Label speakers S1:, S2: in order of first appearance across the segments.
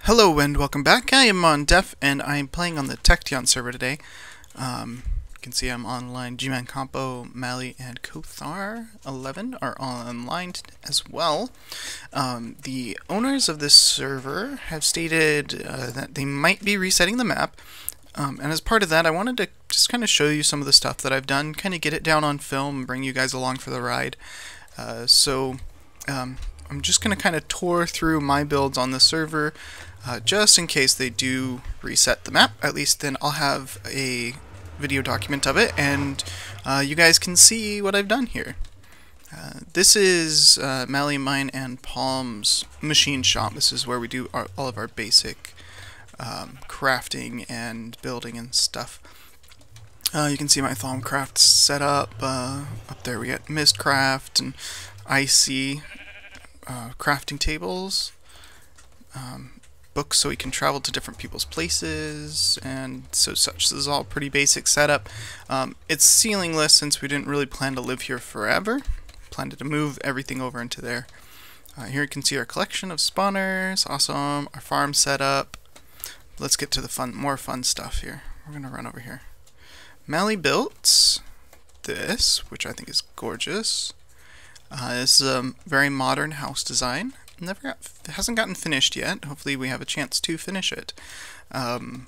S1: Hello and welcome back. I am Mondef and I'm playing on the Techtion server today. You can see I'm online. G-Man Compo, Mali, and Kothar 11 are online as well. The owners of this server have stated that they might be resetting the map. And as part of that, I wanted to just kind of show you some of the stuff that I've done, kind of get it down on film and bring you guys along for the ride. I'm just going to kind of tour through my builds on the server, just in case they do reset the map. At least then I'll have a video document of it, and you guys can see what I've done here. This is Mali, mine, and Palm's machine shop. This is where we do all of our basic crafting and building and stuff. You can see my Thaumcraft setup. Up there we got Mistcraft and Icy. Crafting tables, books so we can travel to different people's places, and such. This is all pretty basic setup. It's ceilingless since we didn't really plan to live here forever. Planned to move everything over into there. Here you can see our collection of spawners. Awesome. Our farm setup. Let's get to the more fun stuff here. We're gonna run over here. Mali built this, which I think is gorgeous. This is a very modern house design. It hasn't gotten finished yet. Hopefully we have a chance to finish it. Because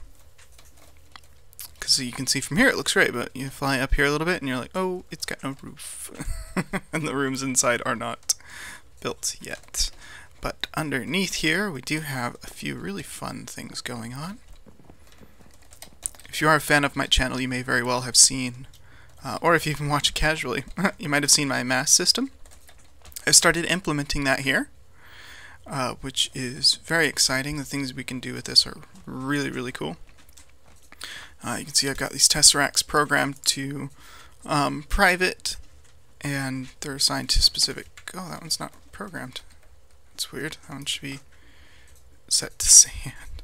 S1: you can see from here it looks great, but you fly up here a little bit and you're like, oh, it's got no roof. And the rooms inside are not built yet. But underneath here we do have a few really fun things going on. If you are a fan of my channel, you may very well have seen, or if you even watch it casually, you might have seen my mass system. I started implementing that here, which is very exciting. The things we can do with this are really, really cool. You can see I've got these Tesseracts programmed to private, and they're assigned to specific... Oh, that one's not programmed. That's weird. That one should be set to sand.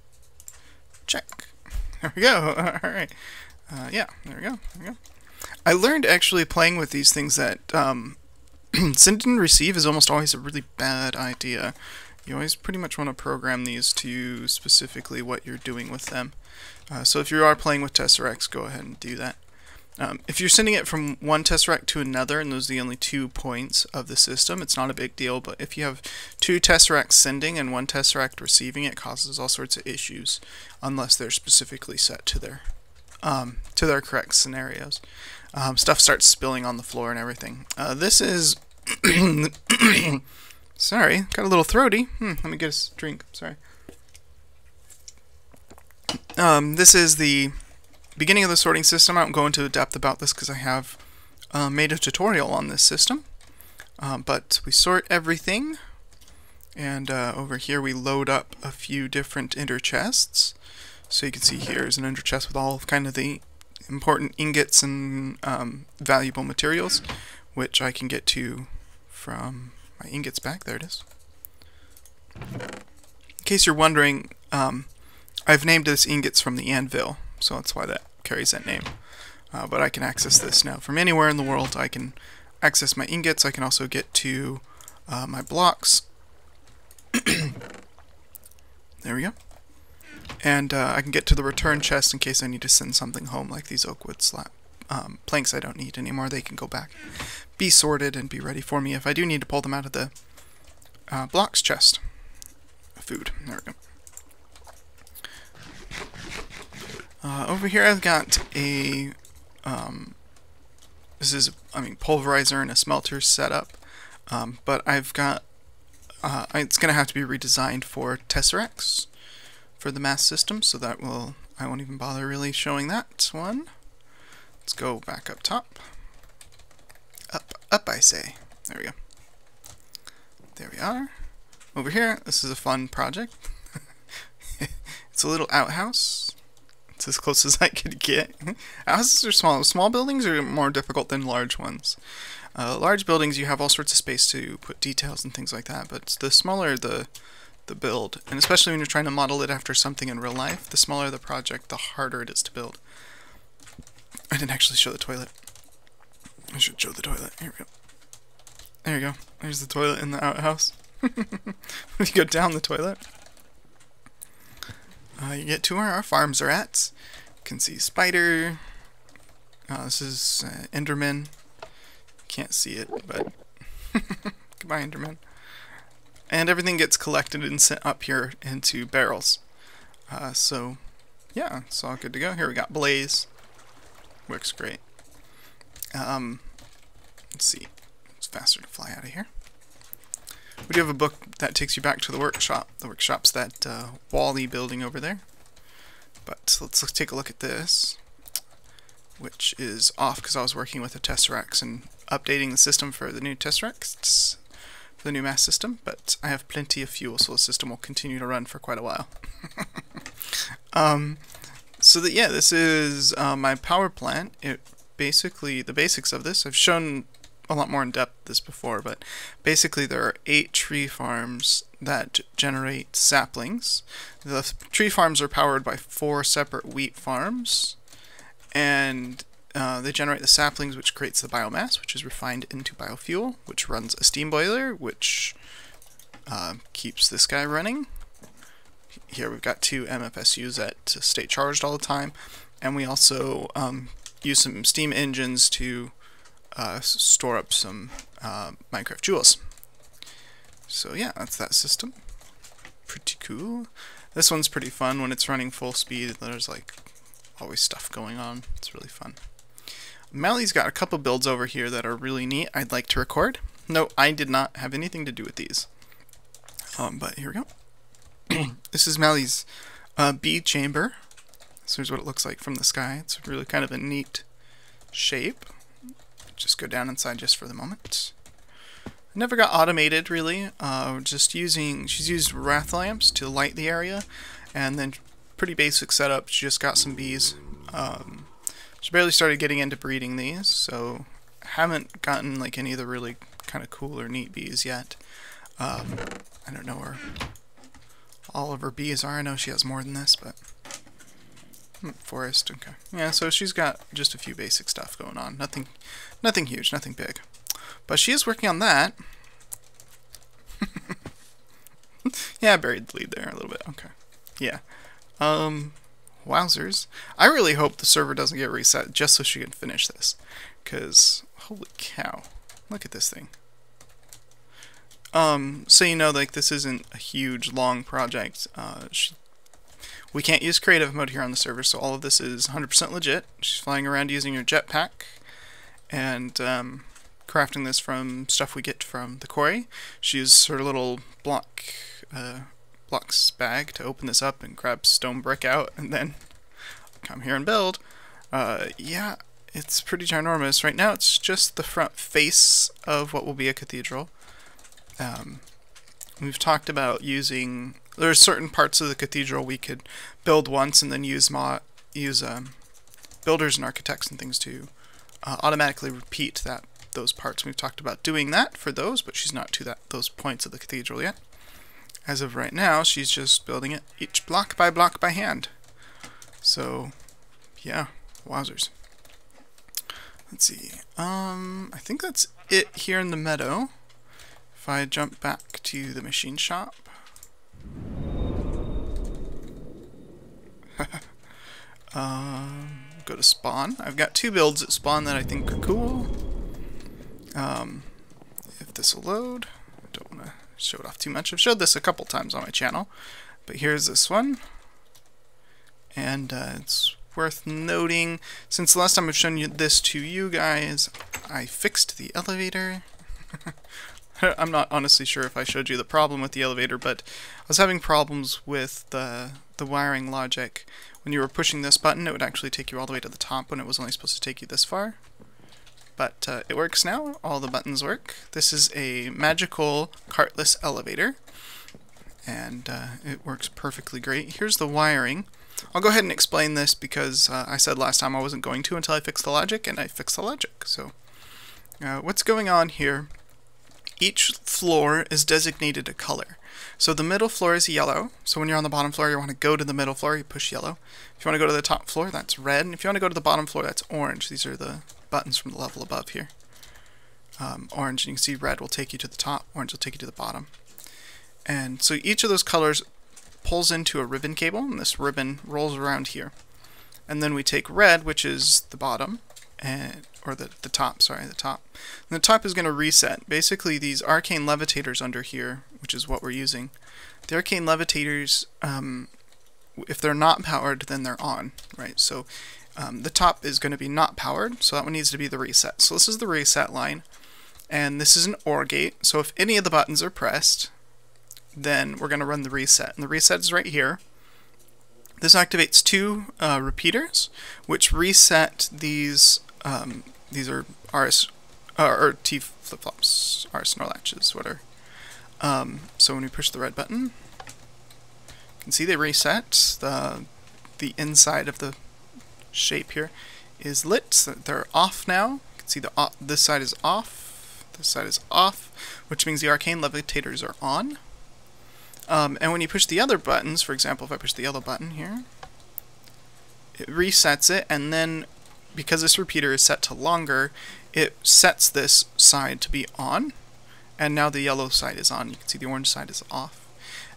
S1: Check. There we go. Alright. Yeah, there we go. There we go. I learned actually playing with these things that... send and receive is almost always a really bad idea. You always pretty much want to program these to specifically what you're doing with them. So if you are playing with Tesseracts, go ahead and do that. If you're sending it from one Tesseract to another, and those are the only 2 points of the system, it's not a big deal. But if you have 2 Tesseracts sending and 1 Tesseract receiving, it causes all sorts of issues, unless they're specifically set to their correct scenarios. Stuff starts spilling on the floor and everything. This is... Sorry, got a little throaty. Let me get a drink. Sorry. This is the beginning of the sorting system. I won't go into depth about this because I have made a tutorial on this system. But we sort everything, and over here we load up a few different ender chests. So you can see here is an ender chest with all kind of the important ingots and valuable materials, which I can get to from my ingots back. There it is. In case you're wondering, I've named this ingots from the anvil, so that's why that carries that name. But I can access this now from anywhere in the world. I can access my ingots. I can also get to my blocks. There we go. And I can get to the return chest in case I need to send something home, like these oak wood planks I don't need anymore. They can go back, be sorted, and be ready for me if I do need to pull them out of the blocks chest. Food. There we go. Over here I've got a... this is, pulverizer and a smelter setup. But I've got... it's going to have to be redesigned for Tesseracts for the mass system, so that I won't even bother really showing that one. Let's go back up top. Up I say. There we go. There we are. Over here, this is a fun project. It's a little outhouse. It's as close as I could get. Houses are small. Small buildings are more difficult than large ones. Large buildings, you have all sorts of space to put details and things like that, but the smaller the build, and especially when you're trying to model it after something in real life, the smaller the project, the harder it is to build. I didn't actually show the toilet. I should show the toilet. Here we go. There you go. There's the toilet in the outhouse. If you go down the toilet, you get to where our farms are at. You can see spider. This is Enderman. Can't see it, but goodbye, Enderman. And everything gets collected and sent up here into barrels. So, yeah, it's all good to go. Here we got Blaze. Works great. Let's see. It's faster to fly out of here. We do have a book that takes you back to the workshop. The workshop's that Wally building over there. But let's take a look at this, which is off because I was working with the Tesseracts and updating the system for the new Tesseracts, for the new mass system. But I have plenty of fuel, so the system will continue to run for quite a while. So that, yeah, this is my power plant. It basically, the basics of this, I've shown a lot more in depth this before, but basically there are 8 tree farms that generate saplings. The tree farms are powered by 4 separate wheat farms, and they generate the saplings, which creates the biomass, which is refined into biofuel, which runs a steam boiler, which keeps this guy running. Here we've got 2 MFSUs that stay charged all the time, and we also use some steam engines to store up some Minecraft jewels. So yeah, that's that system. Pretty cool. This one's pretty fun when it's running full speed. There's like always stuff going on. It's really fun. Mally's got a couple builds over here that are really neat I'd like to record. No, I did not have anything to do with these. But here we go. This is Mally's bee chamber. So here's what it looks like from the sky. It's really kind of a neat shape. Just go down inside just for the moment. Never got automated really. She's used wrath lamps to light the area, and then pretty basic setup. She just got some bees. She barely started getting into breeding these, so haven't gotten like any of the really kind of cool or neat bees yet. I don't know where all of her bees are. I know she has more than this, but forest, okay. Yeah, so she's got just a few basic stuff going on. Nothing huge, nothing big. But she is working on that. Yeah, I buried the lead there a little bit. Okay. Yeah. Wowzers. I really hope the server doesn't get reset just so she can finish this. Because, holy cow. Look at this thing. So you know, like, this isn't a huge, long project. We can't use creative mode here on the server, so all of this is 100% legit. She's flying around using her jetpack and crafting this from stuff we get from the quarry. She uses her little blocks bag to open this up and grab stone brick out and then come here and build. Yeah, it's pretty ginormous. Right now it's just the front face of what will be a cathedral. We've talked about using... There are certain parts of the cathedral we could build once and then use builders and architects and things to automatically repeat those parts. We've talked about doing that for those, but she's not to those points of the cathedral yet. As of right now, she's just building it each block by hand. So, yeah, wowzers. Let's see. I think that's it here in the meadow. If I jump back to the machine shop. Go to spawn. I've got 2 builds at spawn that I think are cool. If this will load, I don't want to show it off too much. I've showed this a couple times on my channel, but here's this one. And it's worth noting, since the last time I've shown this to you guys, I fixed the elevator. I'm not honestly sure if I showed you the problem with the elevator, but I was having problems with the wiring logic. When you were pushing this button, it would actually take you all the way to the top when it was only supposed to take you this far. But it works now. All the buttons work. This is a magical cartless elevator, and it works perfectly great. Here's the wiring. I'll go ahead and explain this because I said last time I wasn't going to until I fixed the logic, and I fixed the logic. So what's going on here? Each floor is designated a color. So the middle floor is yellow. So when you're on the bottom floor, you want to go to the middle floor, you push yellow. If you want to go to the top floor, that's red. And if you want to go to the bottom floor, that's orange. These are the buttons from the level above here. Orange, and you can see red will take you to the top, orange will take you to the bottom. And so each of those colors pulls into a ribbon cable, and this ribbon rolls around here. And then we take red, which is the bottom, or the top, sorry, the top. And the top is going to reset. Basically, these arcane levitators under here, which is what we're using, the arcane levitators, if they're not powered, then they're on, right? So the top is going to be not powered, so that one needs to be the reset. So this is the reset line, and this is an OR gate. So if any of the buttons are pressed, then we're going to run the reset. And the reset is right here. This activates two repeaters, which reset these. These are RS or T flip-flops, RS NOR latches, whatever. So when we push the red button, you can see they reset. The inside of the shape here is lit, so they're off now. You can see this side is off, this side is off, which means the arcane levitators are on. And when you push the other buttons, for example, if I push the yellow button here, it resets it, and then because this repeater is set to longer, it sets this side to be on, and now the yellow side is on. You can see the orange side is off.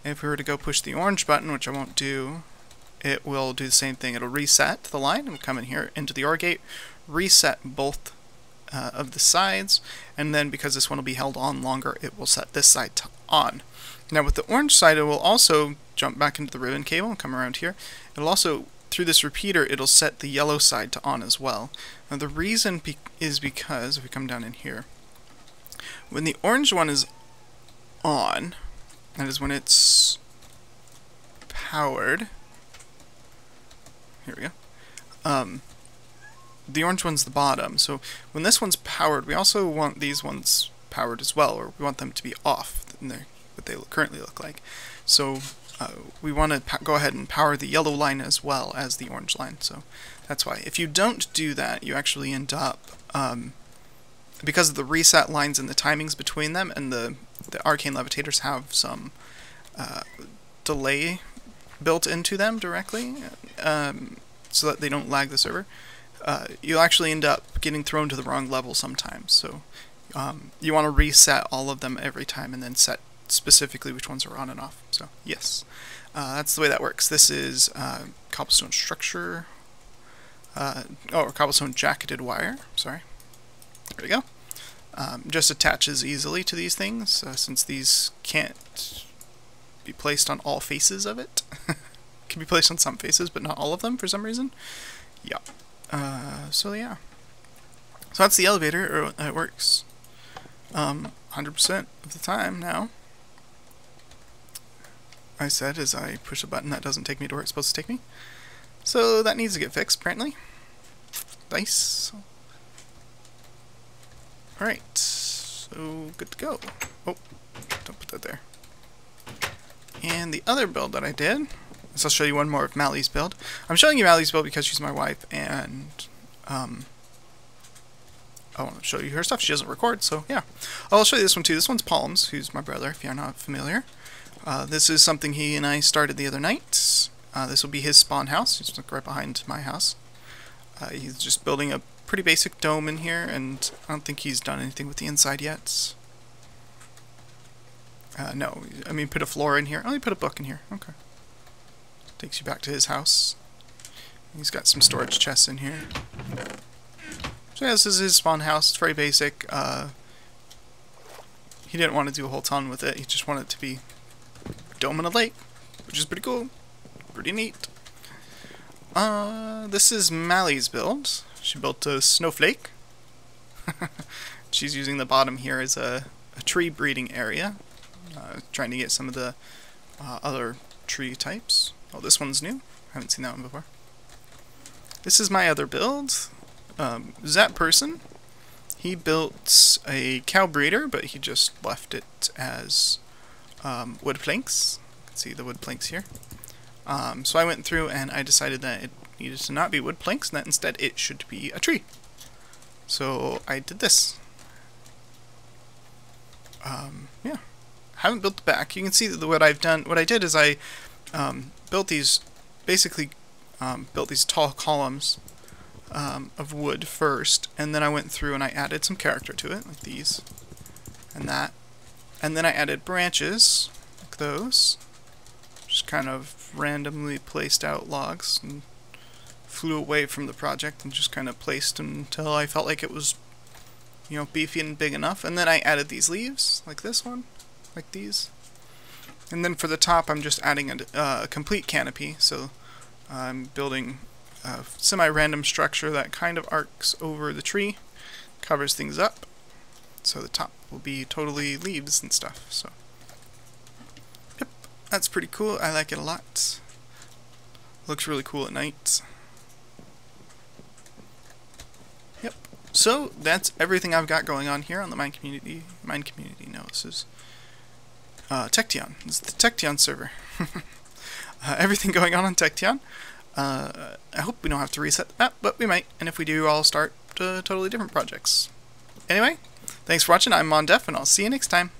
S1: And if we were to go push the orange button, which I won't do, it will do the same thing. It'll reset the line, and we'll come in here into the OR gate, reset both of the sides, and then because this one will be held on longer, it will set this side to on. Now with the orange side, it will also jump back into the ribbon cable and come around here. It'll also, through this repeater, it'll set the yellow side to on as well. Now the reason is because, if we come down in here, when the orange one is on, that is when it's powered, here we go, the orange one's the bottom, so when this one's powered, we also want these ones powered as well, or we want them to be off, and they're what they currently look like. So we want to go ahead and power the yellow line as well as the orange line, so that's why. If you don't do that, you actually end up, because of the reset lines and the timings between them, and the arcane levitators have some delay built into them directly, so that they don't lag the server, you'll actually end up getting thrown to the wrong level sometimes. So you want to reset all of them every time and then set specifically which ones are on and off. So yes, that's the way that works. This is cobblestone structure, or cobblestone jacketed wire, sorry. There we go. Just attaches easily to these things, since these can't be placed on all faces of it. Can be placed on some faces, but not all of them for some reason. Yeah. So yeah. So that's the elevator. It works 100% of the time now. I said as I push a button that doesn't take me to where it's supposed to take me. So that needs to get fixed, apparently. Nice. Alright, so good to go. Oh, don't put that there. And the other build that I did, so I'll show you one more of Mally's build. I'm showing you Mally's build because she's my wife, and I want to show you her stuff. She doesn't record, so yeah. I'll show you this one too. This one's Palms, who's my brother, if you're not familiar. This is something he and I started the other night. This will be his spawn house. He's right behind my house. He's just building a pretty basic dome in here, and I don't think he's done anything with the inside yet. No, I mean put a floor in here. Oh, he put a book in here. Okay. Takes you back to his house. He's got some storage chests in here. So yeah, this is his spawn house. It's very basic. He didn't want to do a whole ton with it. He just wanted it to be a dome in a lake, which is pretty cool. Pretty neat. This is Mally's build. She built a snowflake. She's using the bottom here as a tree breeding area. Trying to get some of the other tree types. Oh, this one's new. I haven't seen that one before. This is my other build. That person, he built a cow breeder, but he just left it as wood planks. You can see the wood planks here. So I went through and I decided that it needed to not be wood planks, and that instead it should be a tree. So I did this. Yeah. Haven't built the back. You can see that what I've done. What I did is I built these, basically built these tall columns of wood first, and then I went through and I added some character to it, like these and that, and then I added branches like those, Just kind of randomly placed out logs and flew away from the project and just kind of placed until I felt like it was, you know, beefy and big enough. And then I added these leaves, like this one, like these. And then for the top, I'm just adding a complete canopy. So I'm building a semi-random structure that kind of arcs over the tree, covers things up. So the top will be totally leaves and stuff. So, yep, that's pretty cool. I like it a lot. Looks really cool at night. Yep. So that's everything I've got going on here on the Mine community. No, this is Techtion. This is the Techtion server. Everything going on Techtion. I hope we don't have to reset the map, but we might. And if we do, I'll start totally different projects. Anyway, thanks for watching. I'm Mondef, and I'll see you next time.